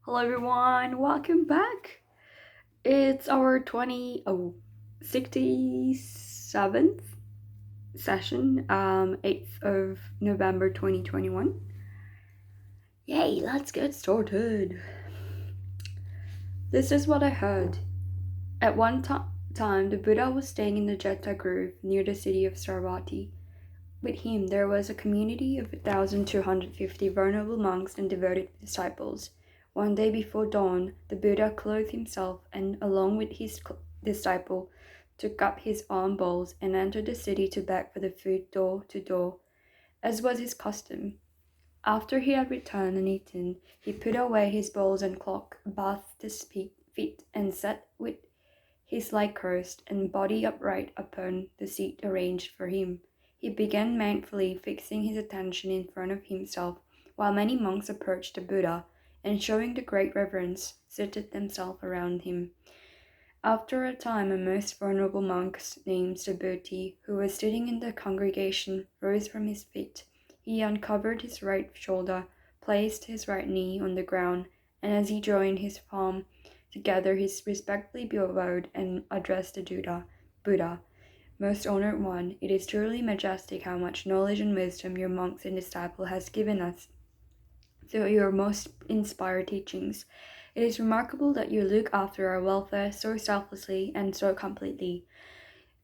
Hello everyone, welcome back. It's our 67th session, 8th of November 2021. Yay, let's get started. This is what I heard. At one time, the Buddha was staying in the Jeta Grove near the city of Saravati. With him, there was a community of 1,250 venerable monks and devoted disciples. One day before dawn, the Buddha clothed himself and, along with his disciple, took up his alms bowls and entered the city to beg for the food door to door, as was his custom. After he had returned and eaten, he put away his bowls and cloak, bathed his feet, and sat with his leg crossed and body upright upon the seat arranged for him. He began mindfully fixing his attention in front of himself, while many monks approached the Buddha, and showing the great reverence, seated themselves around him. After a time, a most venerable monk named Subhuti, who was sitting in the congregation, rose from his feet. He uncovered his right shoulder, placed his right knee on the ground, and as he joined his palm together, he respectfully bowed and addressed the Buddha. Most honored one, it is truly majestic how much knowledge and wisdom your monks and disciples has given us through your most inspired teachings. It is remarkable that you look after our welfare so selflessly and so completely.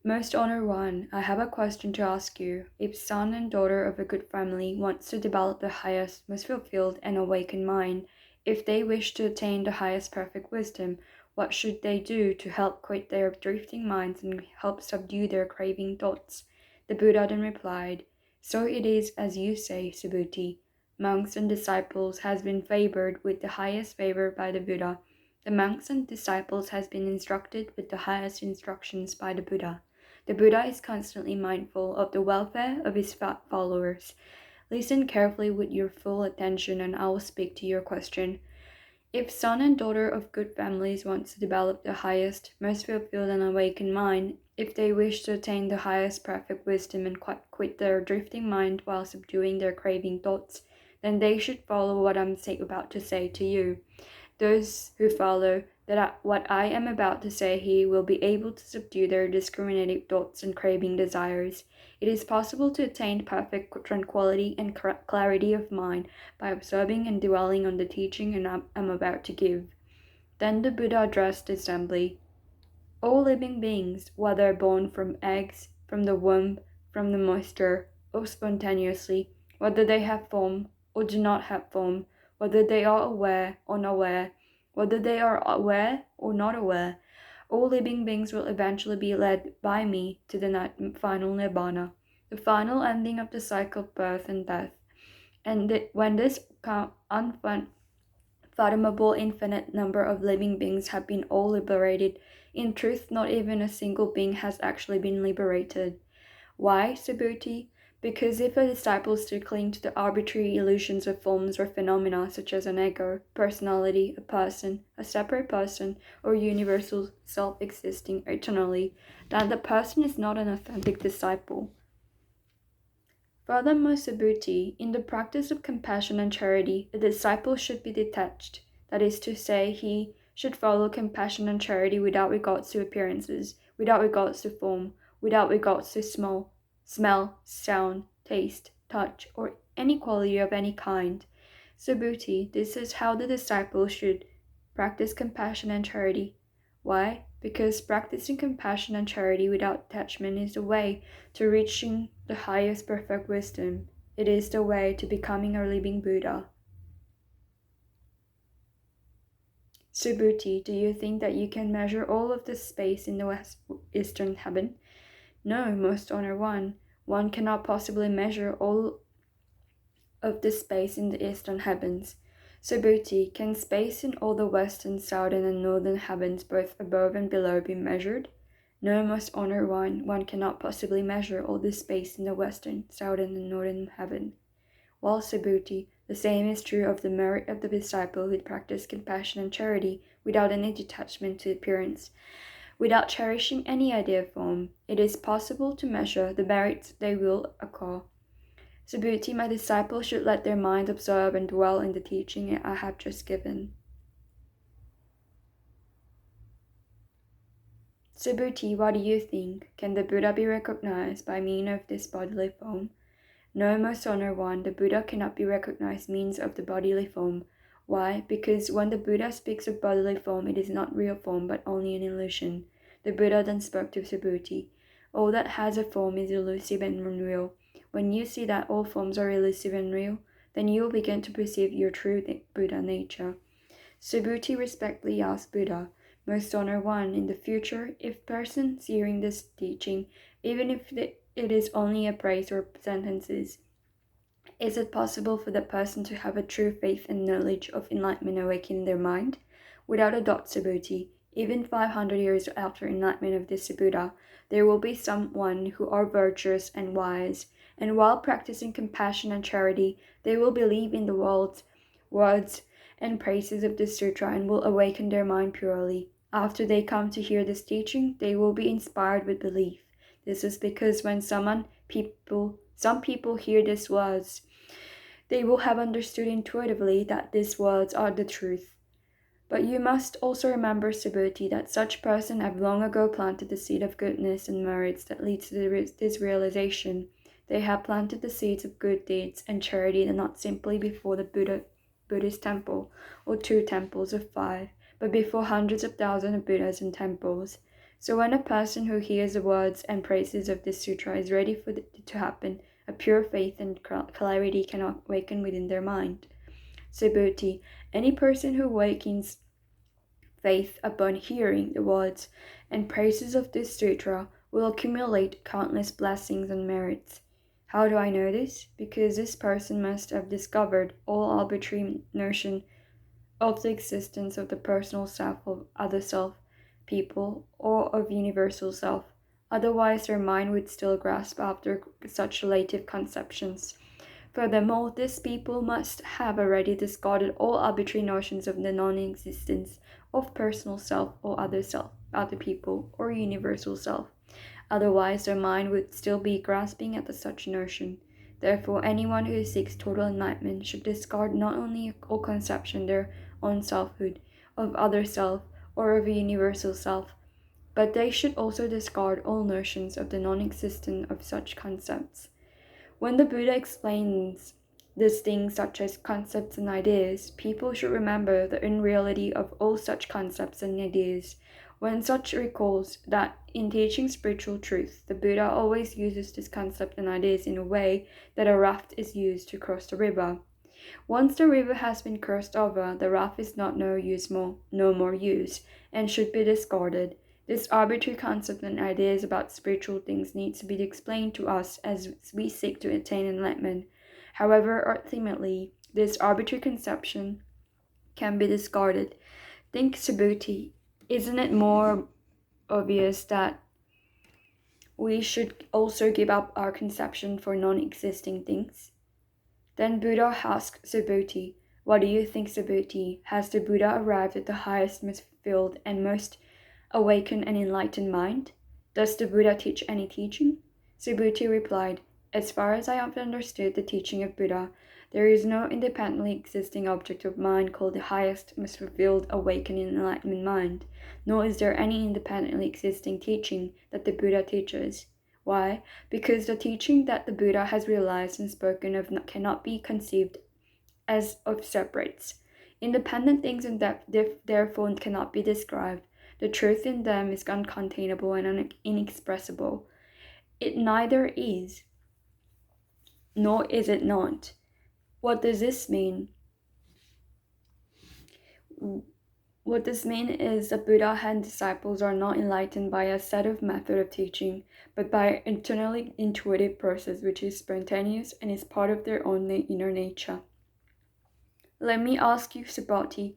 Most honored one, I have a question to ask you. If son and daughter of a good family wants to develop the highest, most fulfilled and awakened mind, if they wish to attain the highest perfect wisdom, what should they do to help quit their drifting minds and help subdue their craving thoughts? The Buddha then replied, So it is as you say, Subhuti. Monks and disciples has been favored with the highest favor by the Buddha. The monks and disciples has been instructed with the highest instructions by the Buddha. The Buddha is constantly mindful of the welfare of his followers. Listen carefully with your full attention and I will speak to your question. If son and daughter of good families want to develop the highest, most fulfilled and awakened mind, if they wish to attain the highest perfect wisdom and quit their drifting mind while subduing their craving thoughts, then they should follow what I'm about to say to you. Those who follow what I am about to say here will be able to subdue their discriminating thoughts and craving desires. It is possible to attain perfect tranquility and clarity of mind by observing and dwelling on the teaching I'm about to give. Then the Buddha addressed the assembly. All living beings, whether born from eggs, from the womb, from the moisture, or spontaneously, whether they have form or do not have form, whether they are aware or unaware, whether they are aware or not aware, all living beings will eventually be led by me to the final nirvana, the final ending of the cycle of birth and death. And when this unfathomable infinite number of living beings have been all liberated, in truth, not even a single being has actually been liberated. Why, Subhuti? Because if a disciple still cling to the arbitrary illusions of forms or phenomena such as an ego, personality, a person, a separate person, or universal self existing eternally, then the person is not an authentic disciple. Furthermore, Subhuti, in the practice of compassion and charity, the disciple should be detached. That is to say, he should follow compassion and charity without regards to appearances, without regards to form, without regards to smell, sound, taste, touch, or any quality of any kind. Subhuti, this is how the disciple should practice compassion and charity. Why? Because practicing compassion and charity without attachment is the way to reaching the highest perfect wisdom. It is the way to becoming a living Buddha. Subhuti, do you think that you can measure all of the space in the eastern heaven? No, most honored one. One cannot possibly measure all of the space in the eastern heavens. Subhuti, can space in all the western, southern, and northern heavens, both above and below, be measured? No, most honored one cannot possibly measure all the space in the western, southern, and northern heaven. While Subhuti, the same is true of the merit of the disciple who practices compassion and charity without any detachment to appearance. Without cherishing any idea of form, it is possible to measure the merits they will acquire. Subhuti, my disciples should let their minds observe and dwell in the teaching I have just given. Subhuti, what do you think? Can the Buddha be recognized by means of this bodily form? No, most honored one, the Buddha cannot be recognized means of the bodily form. Why? Because when the Buddha speaks of bodily form, it is not real form, but only an illusion. The Buddha then spoke to Subhuti. All that has a form is elusive and unreal. When you see that all forms are elusive and real, then you will begin to perceive your true Buddha nature. Subhuti respectfully asked Buddha, Most honored one, in the future, if persons hearing this teaching, even if it is only a praise or sentences, is it possible for the person to have a true faith and knowledge of enlightenment awaken in their mind? Without a doubt, Subhuti, even 500 years after enlightenment of this Buddha, there will be someone who are virtuous and wise, and while practicing compassion and charity, they will believe in the words and praises of this sutra and will awaken their mind purely. After they come to hear this teaching, they will be inspired with belief. This is because when some people hear these words, they will have understood intuitively that these words are the truth. But you must also remember, Subhuti, that such persons have long ago planted the seed of goodness and merits that leads to this realization. They have planted the seeds of good deeds and charity not simply before the Buddhist temple or 2 temples of 5, but before hundreds of thousands of Buddhas and temples. So when a person who hears the words and praises of this sutra is ready for it to happen, a pure faith and clarity can awaken within their mind. Subhuti, any person who awakens faith upon hearing the words and praises of this sutra will accumulate countless blessings and merits. How do I know this? Because this person must have discovered all arbitrary notion of the existence of the personal self, of other self, people, or of universal self. Otherwise, their mind would still grasp after such relative conceptions. Furthermore, these people must have already discarded all arbitrary notions of the non-existence of personal self, other people, or universal self. Otherwise, their mind would still be grasping at such notion. Therefore, anyone who seeks total enlightenment should discard not only all conception of their own selfhood, of other self, or of a universal self, but they should also discard all notions of the non-existence of such concepts. When the Buddha explains these things such as concepts and ideas, people should remember the unreality of all such concepts and ideas. When such recalls that in teaching spiritual truth, the Buddha always uses this concept and ideas in a way that a raft is used to cross the river. Once the river has been crossed over, the raft is no more use, and should be discarded. This arbitrary concept and ideas about spiritual things needs to be explained to us as we seek to attain enlightenment. However, ultimately, this arbitrary conception can be discarded. Think, Subhuti, isn't it more obvious that we should also give up our conception for non-existing things? Then Buddha asked Subhuti, What do you think, Subhuti? Has the Buddha arrived at the highest, most fulfilled, and most awakened and enlightened mind? Does the Buddha teach any teaching? Subhuti replied, As far as I have understood the teaching of Buddha, there is no independently existing object of mind called the highest, most fulfilled, awakened, and enlightened mind, nor is there any independently existing teaching that the Buddha teaches. Why? Because the teaching that the Buddha has realized and spoken of cannot be conceived as of separates. Independent things and therefore cannot be described. The truth in them is uncontainable and inexpressible. It neither is, nor is it not. What does this mean? What this means is that Buddha and disciples are not enlightened by a set of method of teaching, but by an internally intuitive process which is spontaneous and is part of their own inner nature. Let me ask you, Subhuti,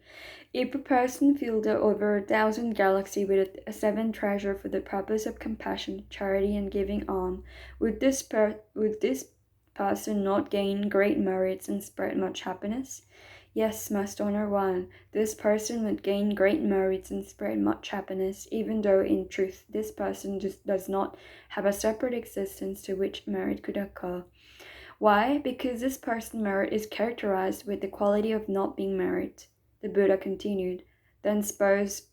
if a person filled over 1,000 galaxies with a 7 treasure for the purpose of compassion, charity, and giving alms, would this person not gain great merits and spread much happiness? Yes, most honored one, this person would gain great merits and spread much happiness, even though in truth this person does not have a separate existence to which merit could occur. Why? Because this person's merit is characterized with the quality of not being merit. The Buddha continued, Then suppose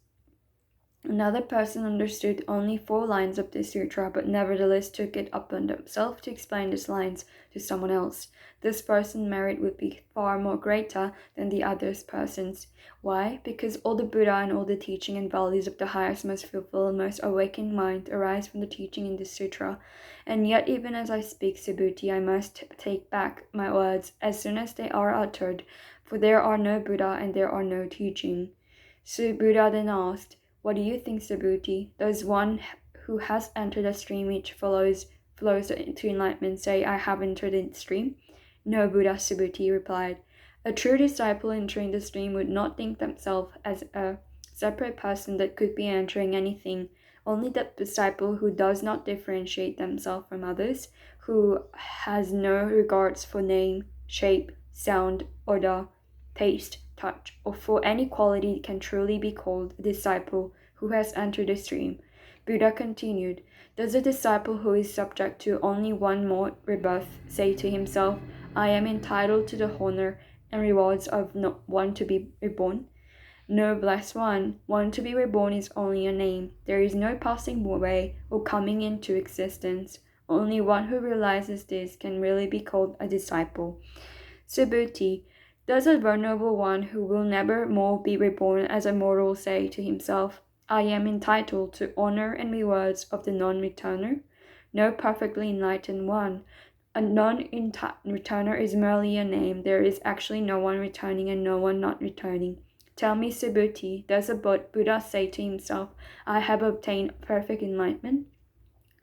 Another person understood only 4 lines of the sutra, but nevertheless took it upon himself to explain these lines to someone else. This person's merit would be far more greater than the other person's. Why? Because all the Buddha and all the teaching and values of the highest, most fulfilled, most awakened mind arise from the teaching in this sutra. And yet, even as I speak, Subhuti, I must take back my words as soon as they are uttered, for there are no Buddha and there are no teaching. So Buddha then asked, what do you think, Subhuti? Does one who has entered a stream which flows to enlightenment say, I have entered the stream? No, Buddha, Subhuti replied. A true disciple entering the stream would not think themselves as a separate person that could be entering anything. Only that disciple who does not differentiate themselves from others, who has no regards for name, shape, sound, odor, taste, touch, or for any quality can truly be called a disciple who has entered the stream. Buddha continued, does a disciple who is subject to only one more rebirth say to himself, I am entitled to the honor and rewards of one to be reborn? No, blessed one, one to be reborn is only a name. There is no passing away or coming into existence. Only one who realizes this can really be called a disciple. Subhuti, does a venerable one who will never more be reborn as a mortal say to himself, I am entitled to honor and rewards of the non-returner? No, perfectly enlightened one. A non-returner is merely a name. There is actually no one returning and no one not returning. Tell me, Subhuti, does a Buddha say to himself, I have obtained perfect enlightenment?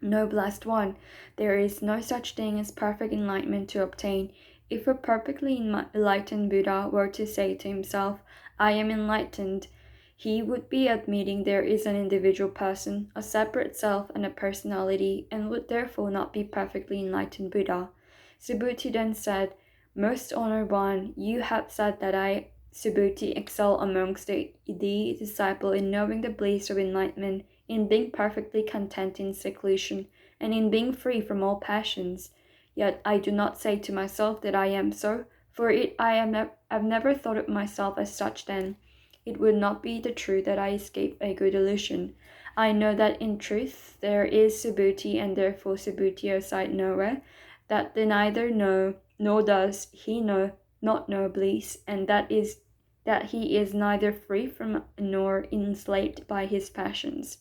No, blessed one, there is no such thing as perfect enlightenment to obtain. If a perfectly enlightened Buddha were to say to himself, I am enlightened, he would be admitting there is an individual person, a separate self, and a personality, and would therefore not be perfectly enlightened Buddha. Subhuti then said, Most honored one, you have said that I, Subhuti, excel amongst the disciple in knowing the bliss of enlightenment, in being perfectly content in seclusion, and in being free from all passions. Yet I do not say to myself that I am so, for I've never thought of myself as such then. It would not be the truth that I escape a good illusion. I know that in truth there is Subhuti, and therefore Subhuti aside nowhere, that they neither know, nor does he not know bliss, and that he is neither free from nor enslaved by his passions.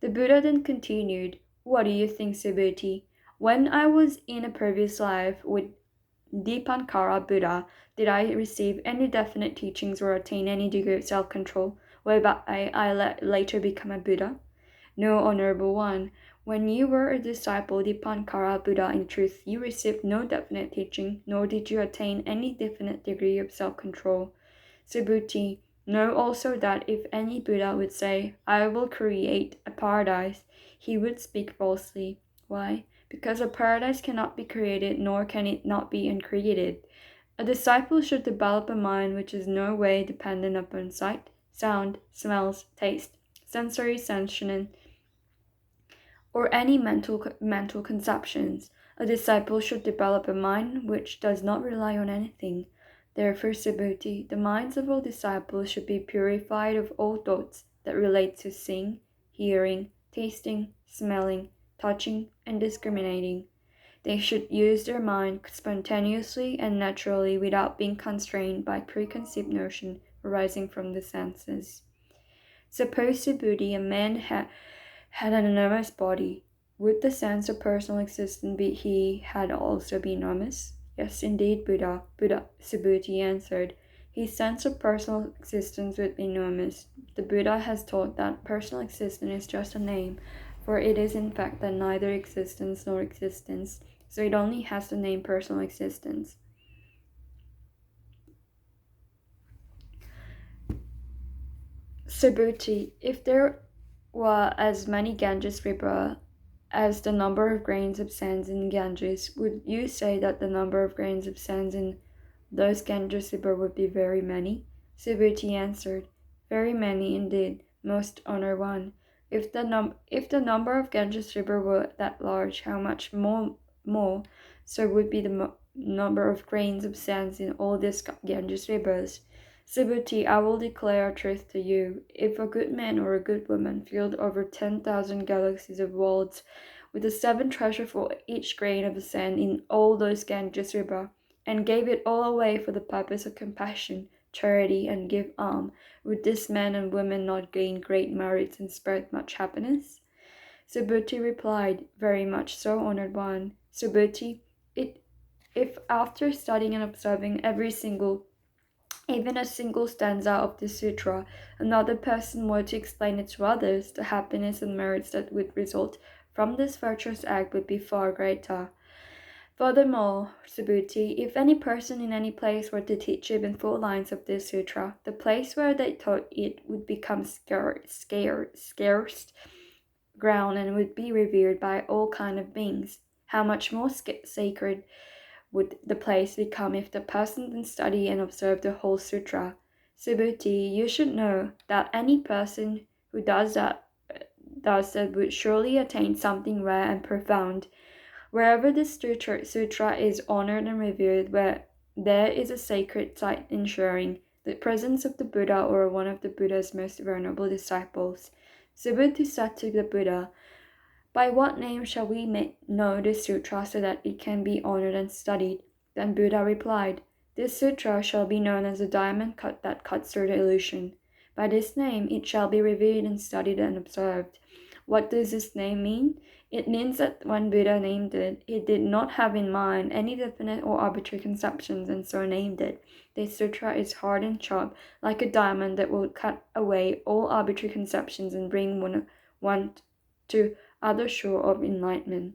The Buddha then continued, what do you think, Subhuti? When I was in a previous life with Dipankara Buddha, did I receive any definite teachings or attain any degree of self-control, whereby I later become a Buddha? No, honorable one. When you were a disciple Dipankara Buddha, in truth, you received no definite teaching, nor did you attain any definite degree of self-control. Subhuti, know also that if any Buddha would say, I will create a paradise, he would speak falsely. Why? Because a paradise cannot be created, nor can it not be uncreated. A disciple should develop a mind which is no way dependent upon sight, sound, smells, taste, sensory sensation, or any mental conceptions. A disciple should develop a mind which does not rely on anything. Therefore, Subhuti, the minds of all disciples should be purified of all thoughts that relate to seeing, hearing, tasting, smelling, touching, and discriminating. They should use their mind spontaneously and naturally without being constrained by preconceived notion arising from the senses. Suppose, Subhuti, a man had an enormous body. Would the sense of personal existence he had also be enormous? Yes, indeed, Buddha, Subhuti answered. His sense of personal existence would be enormous. The Buddha has taught that personal existence is just a name, for it is in fact that neither existence nor existence, so it only has the name personal existence. Subhuti, if there were as many Ganges River as the number of grains of sand in Ganges, would you say that the number of grains of sand in those Ganges River would be very many? Subhuti answered, very many indeed, most honored one. If the number of Ganges River were that large, how much more so would be the number of grains of sand in all these Ganges rivers? Subhuti, I will declare a truth to you. If a good man or a good woman filled over 10,000 galaxies of worlds with the seven treasure for each grain of sand in all those Ganges river, and gave it all away for the purpose of compassion, charity, and give alms, would this man and woman not gain great merits and spread much happiness? Subhuti replied, very much so, honored one. Subhuti, if after studying and observing even a single stanza of the sutra, another person were to explain it to others, the happiness and merits that would result from this virtuous act would be far greater. Furthermore, Subhuti, if any person in any place were to teach even 4 lines of this sutra, the place where they taught it would become scarce ground and would be revered by all kind of beings. How much more sacred would the place become if the person then study and observe the whole sutra? Subhuti, you should know that any person who does that would surely attain something rare and profound. Wherever this sutra is honored and revered, where there is a sacred site ensuring the presence of the Buddha or one of the Buddha's most venerable disciples. Subhuti said to the Buddha, by what name shall we know this sutra so that it can be honored and studied? Then Buddha replied, this sutra shall be known as a diamond cut that cuts through the illusion. By this name it shall be revered and studied and observed. What does this name mean? It means that when Buddha named it, he did not have in mind any definite or arbitrary conceptions and so named it. This sutra is hard and sharp, like a diamond that will cut away all arbitrary conceptions and bring one to other shore of enlightenment.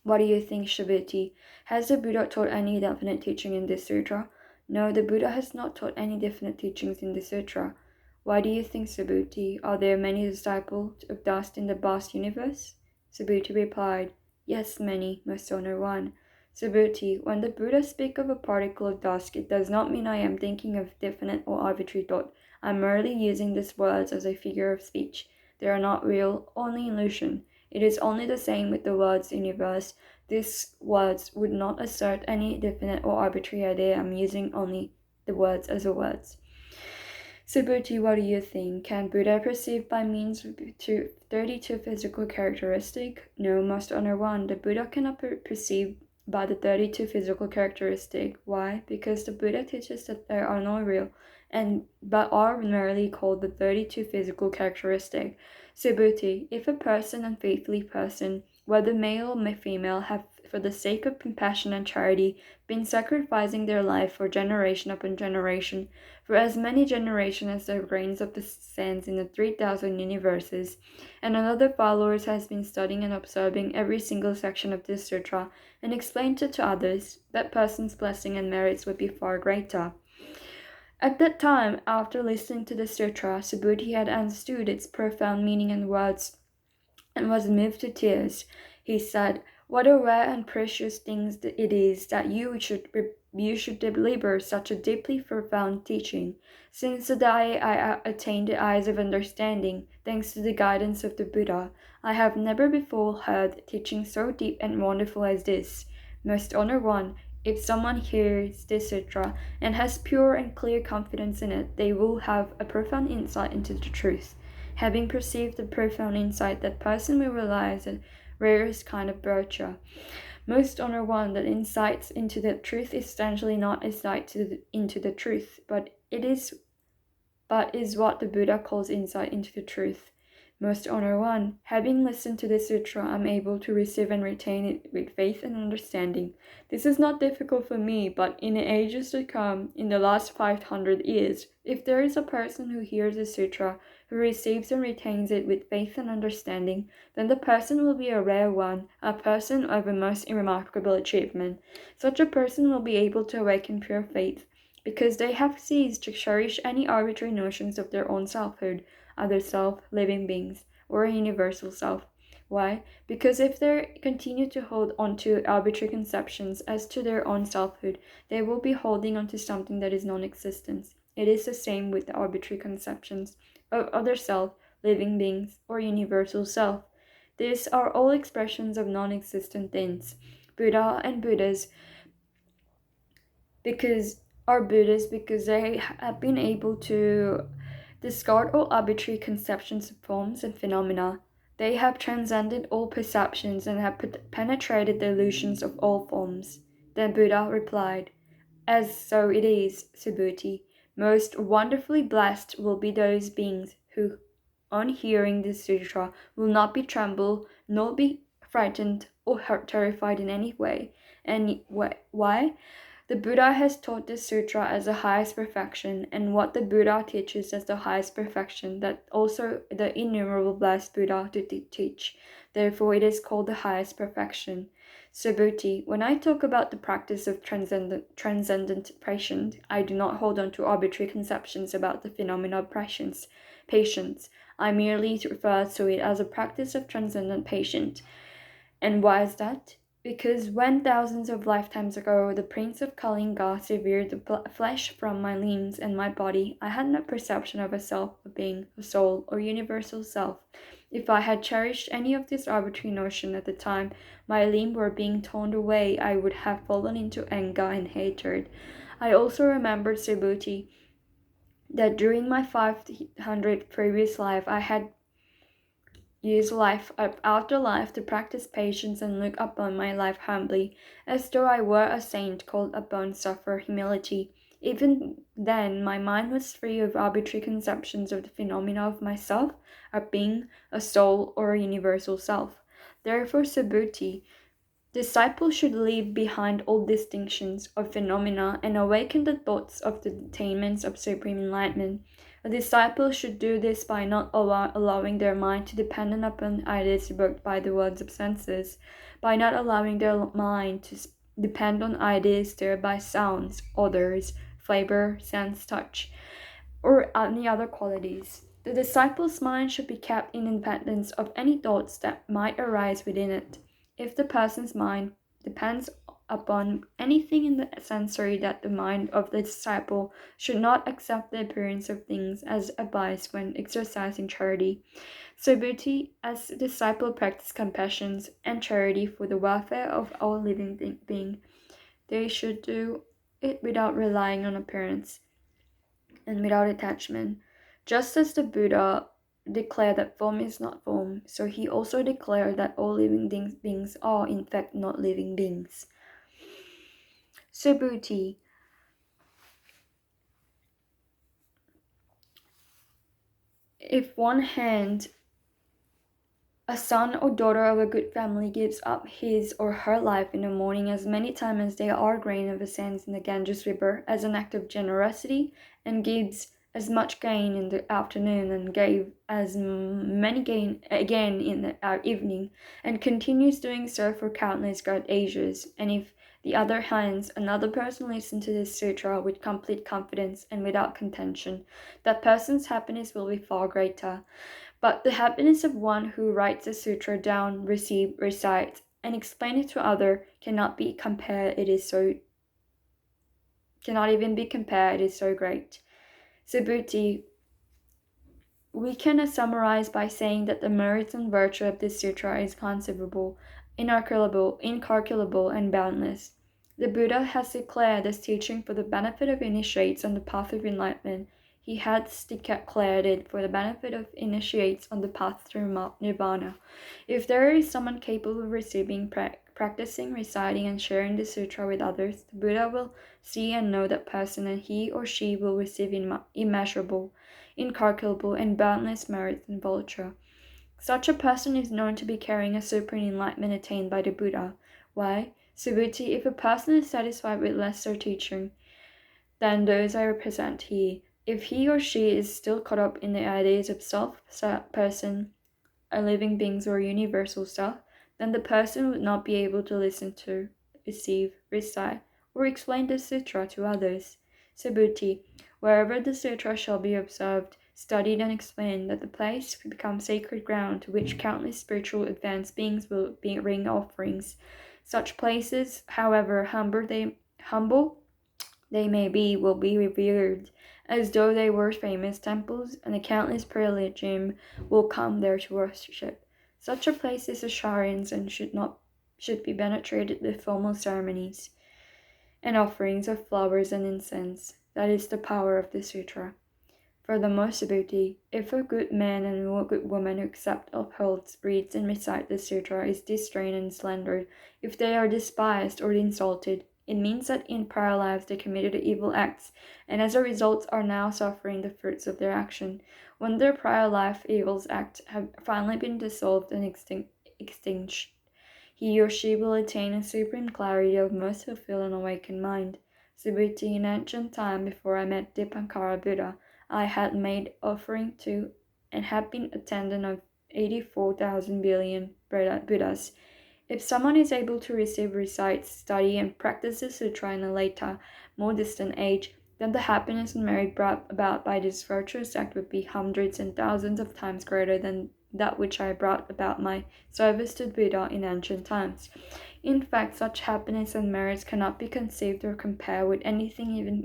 What do you think, Subhuti? Has the Buddha taught any definite teaching in this sutra? No, the Buddha has not taught any definite teachings in the sutra. Why do you think, Subhuti? Are there many disciples of dust in the vast universe? Subhuti replied, yes, many, most honored one. Subhuti, when the Buddha speaks of a particle of dust, it does not mean I am thinking of definite or arbitrary thought. I am merely using these words as a figure of speech. They are not real, only illusion. It is only the same with the words universe. These words would not assert any definite or arbitrary idea. I am using only the words as a words. Subhuti, what do you think? Can Buddha perceive by means of 32 physical characteristics? No, most honored one. The Buddha cannot perceive by the 32 physical characteristics. Why? Because the Buddha teaches that there are no real but are merely called the 32 physical characteristics. Subhuti, if a person and faithfully person, whether male or female, have for the sake of compassion and charity been sacrificing their life for generation upon generation, for as many generations as there are grains of the sands in the 3,000 universes, and another followers has been studying and observing every single section of this sutra and explained it to others, that person's blessing and merits would be far greater. At that time, after listening to the sutra, Subhuti had understood its profound meaning and words and was moved to tears. He said, what a rare and precious thing it is that you should deliver such a deeply profound teaching. Since the day I attained the eyes of understanding, thanks to the guidance of the Buddha, I have never before heard teaching so deep and wonderful as this. Most honored one, if someone hears this sutra and has pure and clear confidence in it, they will have a profound insight into the truth. Having perceived the profound insight, that person will realize the rarest kind of virtue. Most honored one, that insights into the truth is essentially not insight into the truth, but is what the Buddha calls insight into the truth. Most honored one, having listened to the sutra, I am able to receive and retain it with faith and understanding. This is not difficult for me, but in the ages to come, in the last 500 years, if there is a person who hears the sutra, who receives and retains it with faith and understanding, then the person will be a rare one, a person of a most remarkable achievement. Such a person will be able to awaken pure faith, because they have ceased to cherish any arbitrary notions of their own selfhood, other self, living beings, or a universal self. Why? Because if they continue to hold on to arbitrary conceptions as to their own selfhood, they will be holding on to something that is non-existence. It is the same with the arbitrary conceptions of other self, living beings, or universal self. These are all expressions of non-existent things. Buddha and Buddhas, because are Buddhists because they have been able to discard all arbitrary conceptions of forms and phenomena. They have transcended all perceptions and have penetrated the illusions of all forms. Then Buddha replied, "As so it is, Subhuti. Most wonderfully blessed will be those beings who, on hearing this sutra, will not be trembled, nor be frightened or terrified in any way. And why? The Buddha has taught this sutra as the highest perfection, and what the Buddha teaches as the highest perfection, that also the innumerable blessed Buddha to teach. Therefore, it is called the highest perfection. Subhuti, when I talk about the practice of transcendent patience, I do not hold on to arbitrary conceptions about the phenomena of patience. I merely refer to it as a practice of transcendent patience. And why is that? Because when thousands of lifetimes ago the Prince of Kalinga severed the flesh from my limbs and my body, I had no perception of a self, a being, a soul, or universal self. If I had cherished any of this arbitrary notion at the time my limbs were being torn away, I would have fallen into anger and hatred. I also remembered, Subhuti, that during my 500 previous life I had use life after life to practice patience and look upon my life humbly, as though I were a saint called upon suffer humility. Even then, my mind was free of arbitrary conceptions of the phenomena of myself, a being, a soul, or a universal self. Therefore, Subhuti, disciples should leave behind all distinctions of phenomena and awaken the thoughts of the attainments of supreme enlightenment. A disciple should do this by not allowing their mind to depend upon ideas evoked by the words of senses, by not allowing their mind to depend on ideas stirred by sounds, odors, flavor, sense, touch, or any other qualities. The disciple's mind should be kept in independence of any thoughts that might arise within it. If the person's mind depends upon anything in the sensory, that the mind of the disciple should not accept the appearance of things as advised when exercising charity. So Buddhi, as a disciple, practice compassion and charity for the welfare of all living beings. They should do it without relying on appearance and without attachment. Just as the Buddha declared that form is not form, so he also declared that all living beings are in fact not living beings. Subhuti. If one hand, a son or daughter of a good family gives up his or her life in the morning as many times as there are grains of sand in the Ganges River as an act of generosity, and gives as much gain in the afternoon and gave as many gain again in the evening, and continues doing so for countless great ages, and if the other hands, another person listens to this sutra with complete confidence and without contention, that person's happiness will be far greater. But the happiness of one who writes the sutra down, recites, and explains it to other cannot be compared. Cannot even be compared. It is so great. Subhuti, we can summarize by saying that the merits and virtue of this sutra is conceivable, incalculable, and boundless. The Buddha has declared this teaching for the benefit of initiates on the path of enlightenment. He has declared it for the benefit of initiates on the path through nirvana. If there is someone capable of receiving, practicing, reciting, and sharing the sutra with others, the Buddha will see and know that person, and he or she will receive immeasurable, incalculable, and boundless merits and virtue. Such a person is known to be carrying a supreme enlightenment attained by the Buddha. Why? Subhuti, if a person is satisfied with lesser teaching than those I represent here, if he or she is still caught up in the ideas of self, person, a living beings, or universal self, then the person would not be able to listen to, receive, recite, or explain the sutra to others. Subhuti, wherever the sutra shall be observed, studied, and explained, that the place becomes sacred ground to which countless spiritual advanced beings will bring offerings. Such places, however humble they may be, will be revered as though they were famous temples, and a countless pilgrim will come there to worship. Such a place is a shrine and should be penetrated with formal ceremonies. and offerings of flowers and incense. That is the power of the sutra. Furthermore, Subhuti, if a good man and a good woman who accept, upholds, reads, and recite the sutra is distrained and slandered, if they are despised or insulted, it means that in prior lives they committed evil acts, and as a result are now suffering the fruits of their action. When their prior life evil acts have finally been dissolved and extinguished, he or she will attain a supreme clarity of most fulfilled and awakened mind. Subhuti, in ancient time, before I met Dipankara Buddha, I had made offering to and had been attendant of 84,000 billion Buddhas. If someone is able to receive, recite, study, and practice the sutra in a later, more distant age, then the happiness and merit brought about by this virtuous act would be hundreds and thousands of times greater than that which I brought about my service to Buddha in ancient times. In fact, such happiness and merits cannot be conceived or compared with anything even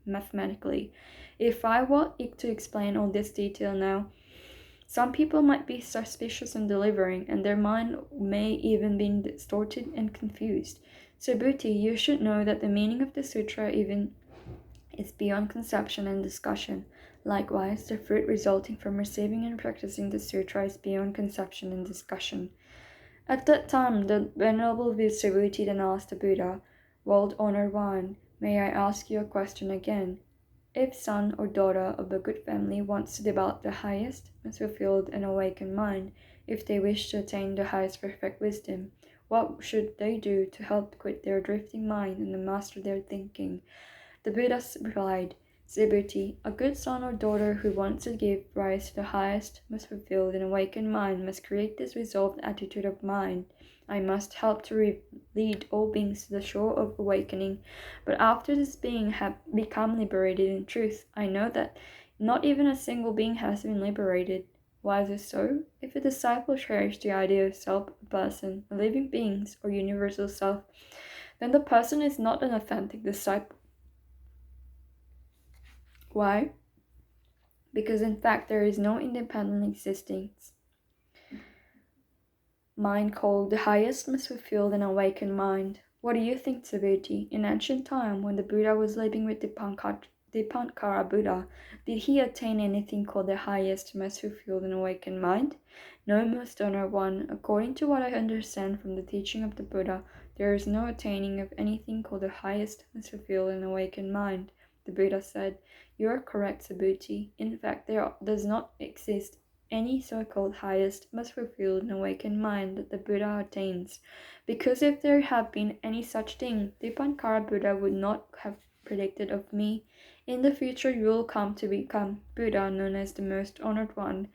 mathematically. If I were to explain all this detail now, some people might be suspicious and delivering, and their mind may even be distorted and confused. So, Bhuti, you should know that the meaning of the sutra even is beyond conception and discussion. Likewise, the fruit resulting from receiving and practicing the sutra is beyond conception and discussion. At that time, the Venerable Subhuti then asked the Buddha, "World Honored One, may I ask you a question again? If son or daughter of a good family wants to develop the highest, most fulfilled and awakened mind, if they wish to attain the highest perfect wisdom, what should they do to help quit their drifting mind and master their thinking?" The Buddha replied, "Subhuti, a good son or daughter who wants to give rise to the highest, most fulfilled and awakened mind must create this resolved attitude of mind. I must help to lead all beings to the shore of awakening. But after this being have become liberated in truth, I know that not even a single being has been liberated. Why is this so? If a disciple cherishes the idea of self, a person, a living beings, or universal self, then the person is not an authentic disciple. Why? Because in fact there is no independent existing mind called the highest, most fulfilled and awakened mind. What do you think, Subhuti? In ancient time, when the Buddha was living with Dipankara Buddha, did he attain anything called the highest, most fulfilled and awakened mind? No, most honored one. According to what I understand from the teaching of the Buddha, there is no attaining of anything called the highest, most fulfilled and awakened mind. The Buddha said, "You are correct, Subhuti. In fact, there does not exist any so-called highest, most fulfilled and awakened mind that the Buddha attains. Because if there had been any such thing, Dipankara Buddha would not have predicted of me, in the future you will come to become Buddha, known as the most honored one.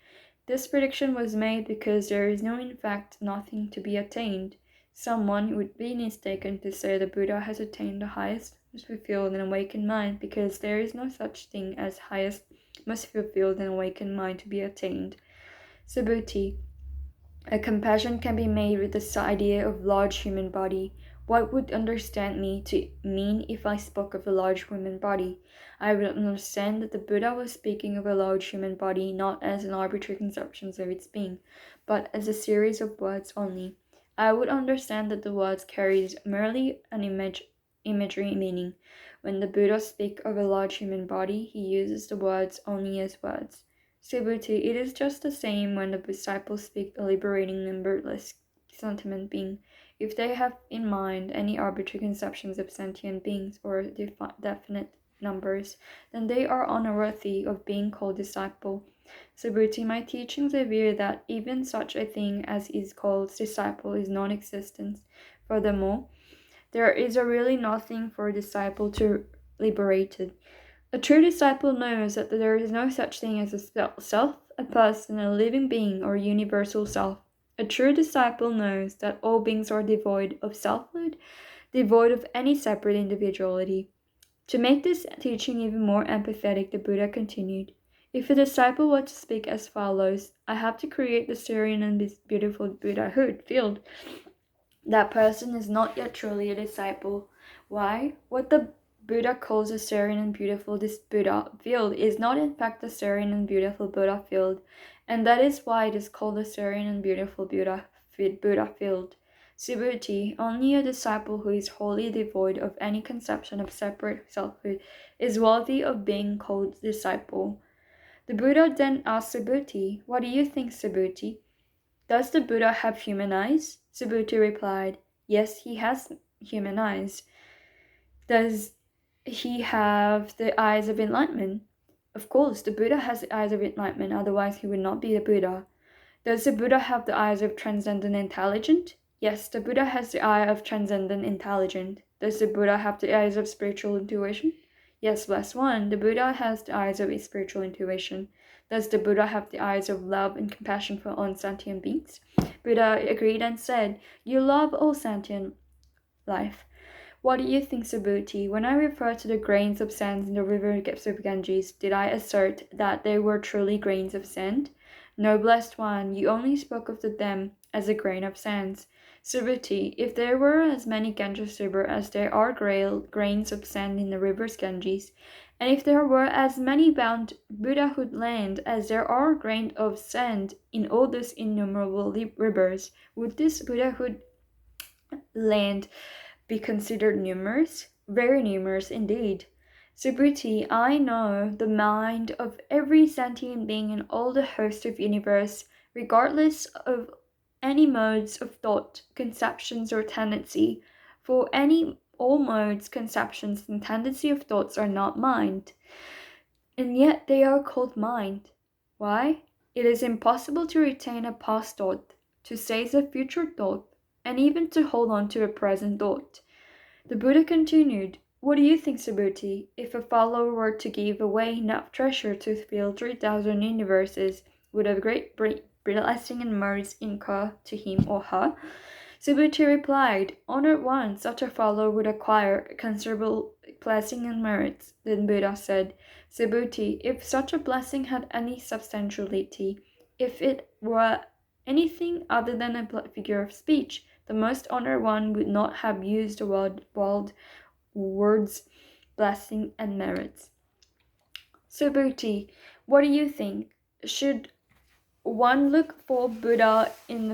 This prediction was made because there is no, in fact, nothing to be attained. Someone would be mistaken to say the Buddha has attained the highest, most fulfilled and awakened mind, because there is no such thing as highest, most fulfilled and awakened mind to be attained." Subhuti, a comparison can be made with this idea of large human body. What would understand me to mean if I spoke of a large human body? I would understand that the Buddha was speaking of a large human body not as an arbitrary conception of its being, but as a series of words only. I would understand that the words carries merely an imagery meaning. When the Buddha speaks of a large human body, he uses the words only as words. Subhuti, it is just the same when the disciples speak a liberating numberless sentient being. If they have in mind any arbitrary conceptions of sentient beings or definite numbers, then they are unworthy of being called disciple. Subhuti, my teachings reveal that even such a thing as is called disciple is non-existent. Furthermore, there is really nothing for a disciple to liberated. A true disciple knows that there is no such thing as a self, a person, a living being, or universal self. A true disciple knows that all beings are devoid of selfhood, devoid of any separate individuality. To make this teaching even more empathetic, the Buddha continued, "If a disciple were to speak as follows, I have to create the serene and beautiful Buddhahood field. That person is not yet truly a disciple. Why? What the Buddha calls a serene and beautiful this Buddha field is not in fact the serene and beautiful Buddha field, and that is why it is called the serene and beautiful Buddha field. Subhuti, only a disciple who is wholly devoid of any conception of separate selfhood is worthy of being called disciple. The Buddha then asked Subhuti, "What do you think, Subhuti? Does the Buddha have human eyes?" Subhuti replied, "Yes, he has human eyes." "Does he have the eyes of enlightenment?" "Of course, the Buddha has the eyes of enlightenment, otherwise he would not be the Buddha." "Does the Buddha have the eyes of transcendent intelligence?" "Yes, the Buddha has the eye of transcendent intelligence." "Does the Buddha have the eyes of spiritual intuition?" "Yes, blessed one, the Buddha has the eyes of spiritual intuition." "Does the Buddha have the eyes of love and compassion for all sentient beings?" Buddha agreed and said, "You love all sentient life." "What do you think, Subhuti? When I referred to the grains of sand in the river of Ganges, did I assert that they were truly grains of sand?" "No, blessed one, you only spoke of them as a grain of sand." "Subhuti, if there were as many Ganges river as there are grains of sand in the rivers Ganges, and if there were as many bound Buddhahood land as there are grains of sand in all those innumerable rivers, would this Buddhahood land be considered numerous? Very numerous indeed." "Subhuti, I know the mind of every sentient being in all the host of universe, regardless of any modes of thought, conceptions, or tendency. For all modes, conceptions, and tendency of thoughts are not mind, and yet they are called mind. Why? It is impossible to retain a past thought, to seize a future thought, and even to hold on to a present thought." The Buddha continued, "What do you think, Subhuti? If a follower were to give away enough treasure to fill 3,000 universes, would a great blessing and merits incur to him or her?" Subhuti replied, "Honored one, such a follower would acquire considerable blessing and merits." Then Buddha said, "Subhuti, if such a blessing had any substantiality, if it were anything other than a figure of speech, the most honored one would not have used the wild words blessing and merits." "Subhuti, what do you think? Should one look for Buddha in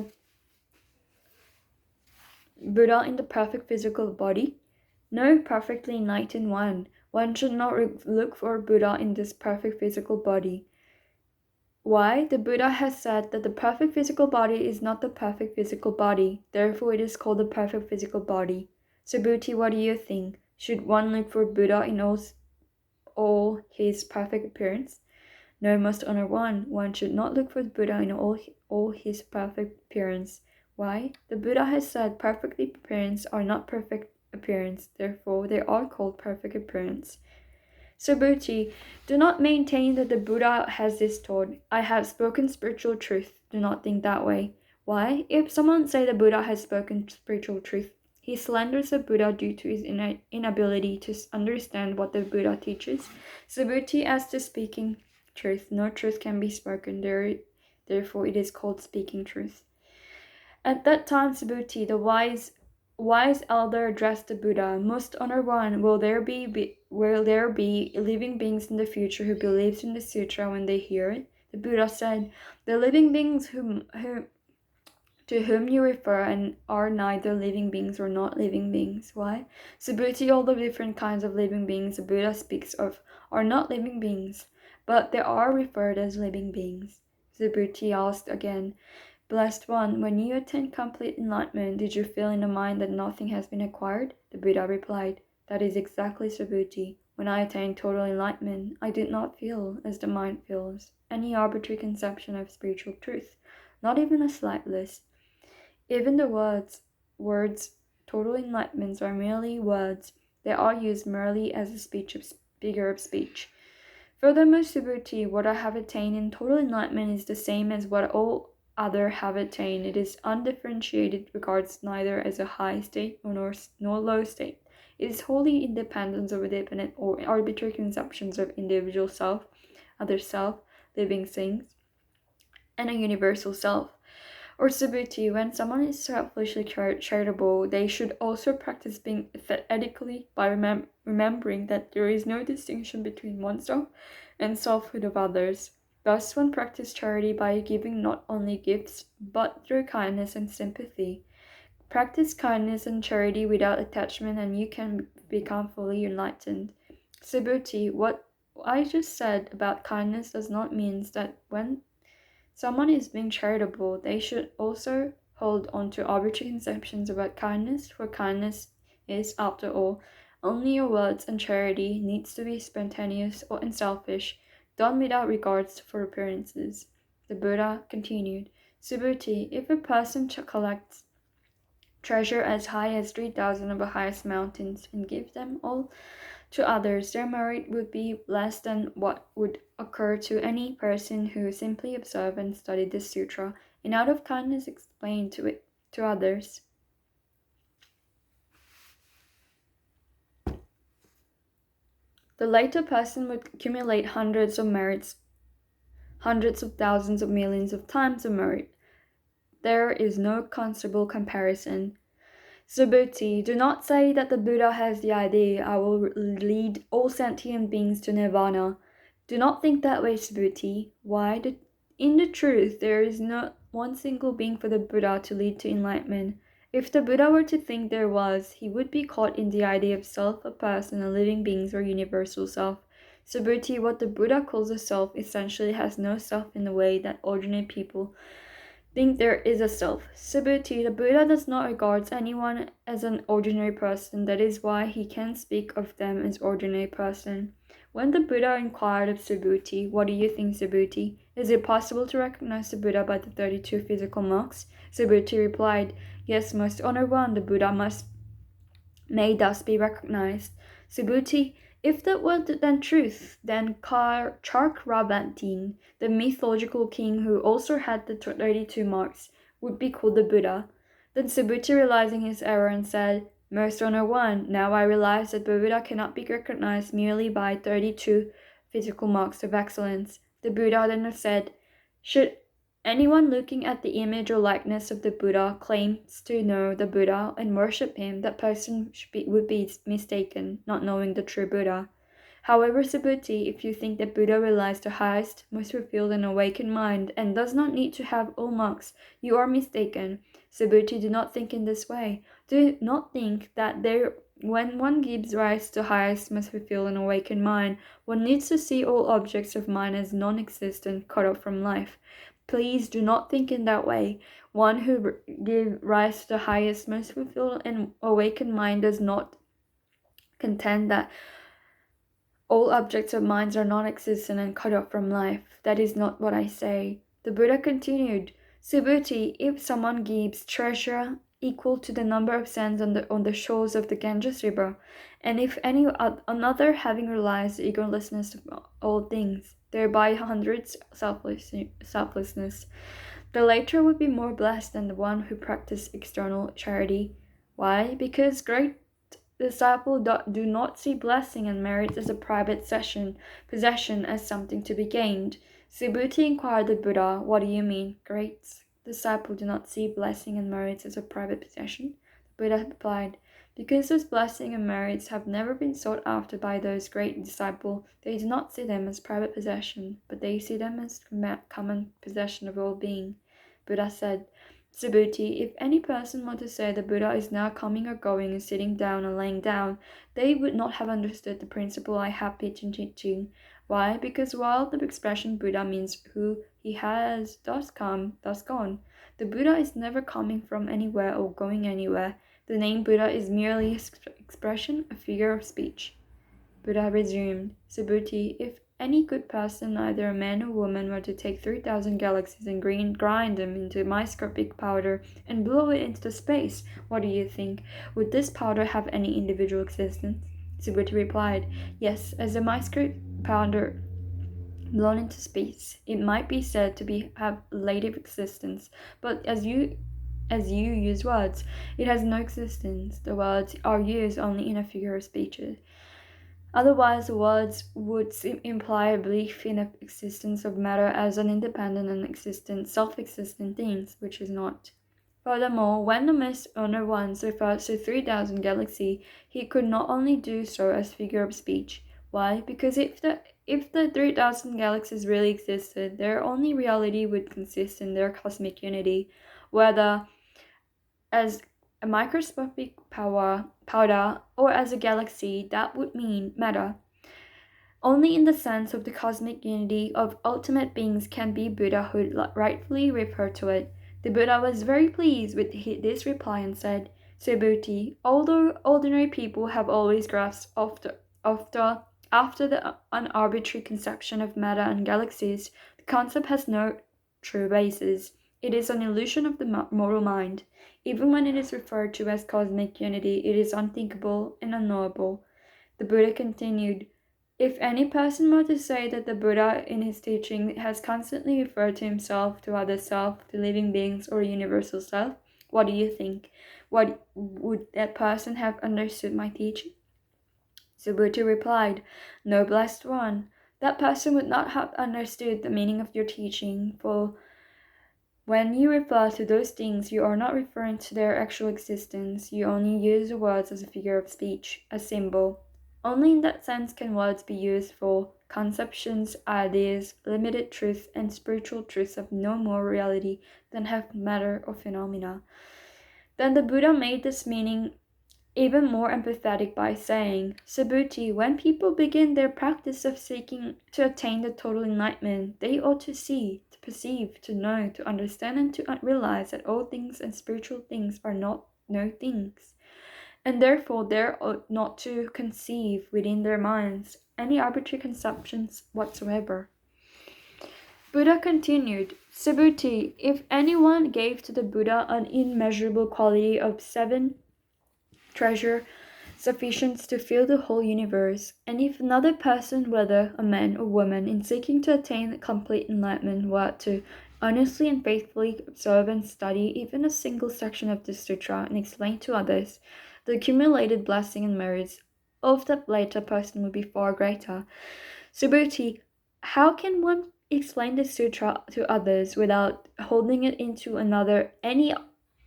the perfect physical body?" "No, perfectly enlightened one. One should not look for Buddha in this perfect physical body." "Why? The Buddha has said that the perfect physical body is not the perfect physical body. Therefore, it is called the perfect physical body." "Subhuti, what do you think? Should one look for Buddha in all his perfect appearance?" "No, most honored one should not look for Buddha in all his perfect appearance." "Why? The Buddha has said perfect appearance are not perfect appearance. Therefore, they are called perfect appearance." "Subhuti, do not maintain that the Buddha has this thought, 'I have spoken spiritual truth.' Do not think that way." "Why? If someone say the Buddha has spoken spiritual truth, he slanders the Buddha due to his inability to understand what the Buddha teaches." Subhuti, as to speaking truth, no truth can be spoken. Therefore, it is called speaking truth. At that time, Subhuti, the wise elder, addressed the Buddha, "Most honored one, will there be living beings in the future who believes in the sutra when they hear it?" The Buddha said, "The living beings to whom you refer and are neither living beings or not living beings." "Why?" "Subhuti, all the different kinds of living beings the Buddha speaks of are not living beings, but they are referred as living beings." Subhuti asked again, "Blessed one, when you attained complete enlightenment, did you feel in the mind that nothing has been acquired?" The Buddha replied, "That is exactly, Subhuti. When I attained total enlightenment, I did not feel, as the mind feels, any arbitrary conception of spiritual truth, not even the slightest. Even the words total enlightenment are merely words. They are used merely as a figure of speech. Furthermore, Subhuti, what I have attained in total enlightenment is the same as what all other have attained. It is undifferentiated, regards neither as a high state nor low state. It is wholly independent of definite or arbitrary conceptions of individual self, other self, living things, and a universal self." Or Subhuti, when someone is selfishly charitable, they should also practice being ethically by remembering that there is no distinction between oneself and selfhood of others. Thus, one practices charity by giving not only gifts, but through kindness and sympathy. Practice kindness and charity without attachment, and you can become fully enlightened. Subhuti, what I just said about kindness does not mean that when someone is being charitable, they should also hold on to arbitrary conceptions about kindness, for kindness is, after all, only your words, and charity needs to be spontaneous or unselfish, done without regards for appearances. The Buddha continued, Subhuti, if a person collects treasure as high as 3,000 of the highest mountains and give them all to others, their merit would be less than what would occur to any person who simply observed and studied this sutra, and out of kindness explained to others. The later person would accumulate hundreds of merits, hundreds of thousands of millions of times of merit. There is no conceivable comparison. Subhuti, do not say that the Buddha has the idea, I will lead all sentient beings to nirvana. Do not think that way, Subhuti. Why? In the truth, there is not one single being for the Buddha to lead to enlightenment. If the Buddha were to think there was, he would be caught in the idea of self, a person, a living beings, or universal self. Subhuti, what the Buddha calls a self, essentially has no self in the way that ordinary people think there is a self. Subhuti, the Buddha does not regard anyone as an ordinary person. That is why he can speak of them as ordinary person. When the Buddha inquired of Subhuti, what do you think, Subhuti? Is it possible to recognize the Buddha by the 32 physical marks? Subhuti replied, yes, most honored one, the Buddha may thus be recognized. Subhuti, if that were then truth, then Chakravartin, the mythological king who also had the 32 marks, would be called the Buddha. Then Subhuti, realizing his error, and said, most honored one, now I realize that the Buddha cannot be recognized merely by 32 physical marks of excellence. The Buddha then said, should anyone looking at the image or likeness of the Buddha claims to know the Buddha and worship him, that person would be mistaken, not knowing the true Buddha. However, Subhuti, if you think that Buddha realized the highest, most revealed and awakened mind, and does not need to have all marks, you are mistaken. Subhuti, do not think in this way. Do not think that when one gives rise to highest, most revealed and awakened mind, one needs to see all objects of mind as non-existent, cut off from life. Please do not think in that way. One who gives rise to the highest, most fulfilled and awakened mind does not contend that all objects of minds are non-existent and cut off from life. That is not what I say. The Buddha continued, Subhuti, if someone gives treasure equal to the number of sands on the shores of the Ganges River, and if another having realized the egolessness of all things, thereby hundreds selflessness, the latter would be more blessed than the one who practiced external charity. Why? Because great disciples do not see blessing and merit as a private possession as something to be gained. Subhuti inquired the Buddha, what do you mean? Great disciples do not see blessing and merits as a private possession? The Buddha replied, because those blessing and merits have never been sought after by those great disciples, they do not see them as private possession, but they see them as common possession of all being. Buddha said, Subhuti, if any person were to say the Buddha is now coming or going and sitting down and laying down, they would not have understood the principle I have been teaching. Why? Because while the expression Buddha means who he has thus come, thus gone, the Buddha is never coming from anywhere or going anywhere. The name Buddha is merely an expression, a figure of speech. Buddha resumed, Subhuti, if any good person, either a man or woman, were to take 3,000 galaxies and grind them into microscopic powder and blow it into space, what do you think? Would this powder have any individual existence? Subhuti replied, yes, as a microscopic powder blown into space, it might be said to have relative existence, but as you use words, it has no existence. The words are used only in a figure of speech. Otherwise, the words would imply a belief in the existence of matter as an independent and self-existent thing, which is not. Furthermore, when the most honored one refers to 3,000 galaxies, he could not only do so as figure of speech. Why? Because if the 3,000 galaxies really existed, their only reality would consist in their cosmic unity, whether as a microscopic powder, or as a galaxy, that would mean matter. Only in the sense of the cosmic unity of ultimate beings can be Buddhahood rightfully referred to it. The Buddha was very pleased with this reply and said, Subhuti, although ordinary people have always grasped after the unarbitrary conception of matter and galaxies, the concept has no true basis. It is an illusion of the mortal mind. Even when it is referred to as cosmic unity, it is unthinkable and unknowable. The Buddha continued, if any person were to say that the Buddha in his teaching has constantly referred to himself, to other self, to living beings, or universal self, what do you think? What would that person have understood my teaching? Subhuti replied, Noblest one, that person would not have understood the meaning of your teaching, for when you refer to those things, you are not referring to their actual existence. You only use the words as a figure of speech, a symbol. Only in that sense can words be used for conceptions, ideas, limited truth, and spiritual truths of no more reality than have matter or phenomena. Then the Buddha made this meaning even more empathetic by saying, Subhuti, when people begin their practice of seeking to attain the total enlightenment, they ought to see, to perceive, to know, to understand, and to realize that all things and spiritual things are not no things, and therefore they ought not to conceive within their minds any arbitrary conceptions whatsoever. Buddha continued, Subhuti, if anyone gave to the Buddha an immeasurable quality of 7 treasure sufficient to fill the whole universe, and if another person, whether a man or woman, in seeking to attain complete enlightenment were to earnestly and faithfully observe and study even a single section of the sutra and explain to others, the accumulated blessing and merits of that later person would be far greater. Subhuti, how can one explain the sutra to others without holding it into another any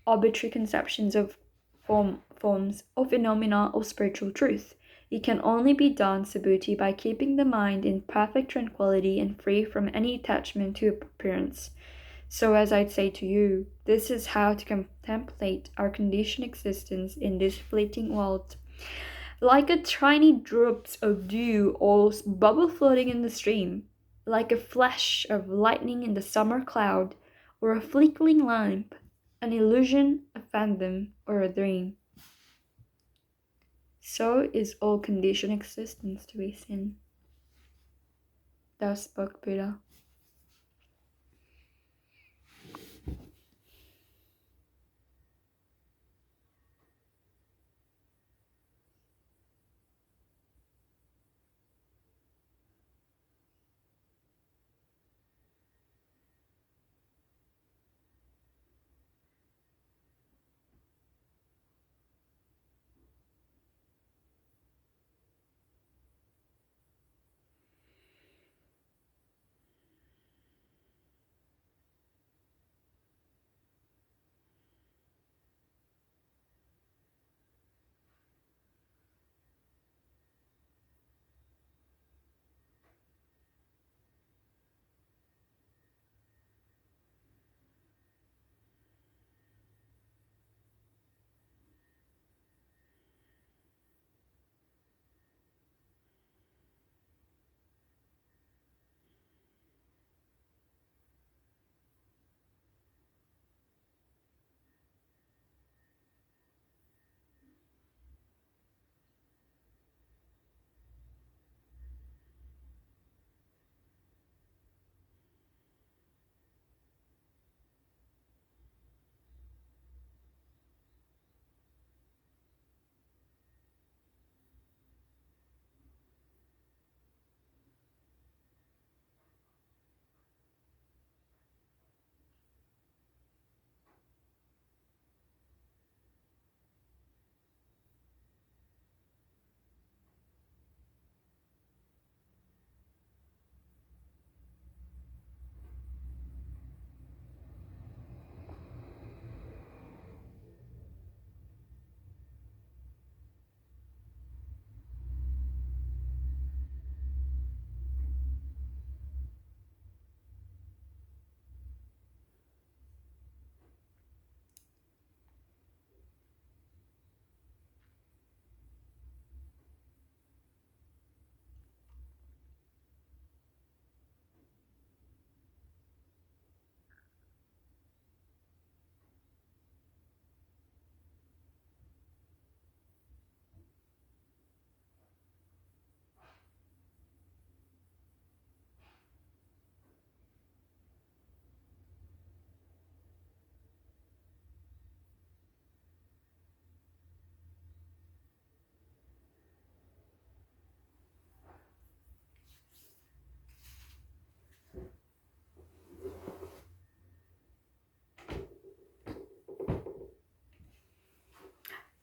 arbitrary conceptions of forms or phenomena or spiritual truth? It can only be done, Subhuti, by keeping the mind in perfect tranquility and free from any attachment to appearance. So, as I'd say to you, this is how to contemplate our conditioned existence in this fleeting world. Like a tiny drops of dew or bubble floating in the stream, like a flash of lightning in the summer cloud, or a flickering lamp, an illusion, a phantom, or a dream. So is all conditioned existence to be seen. Thus spoke Buddha.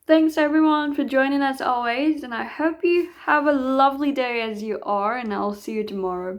Thanks everyone for joining as always, and I hope you have a lovely day as you are, and I'll see you tomorrow.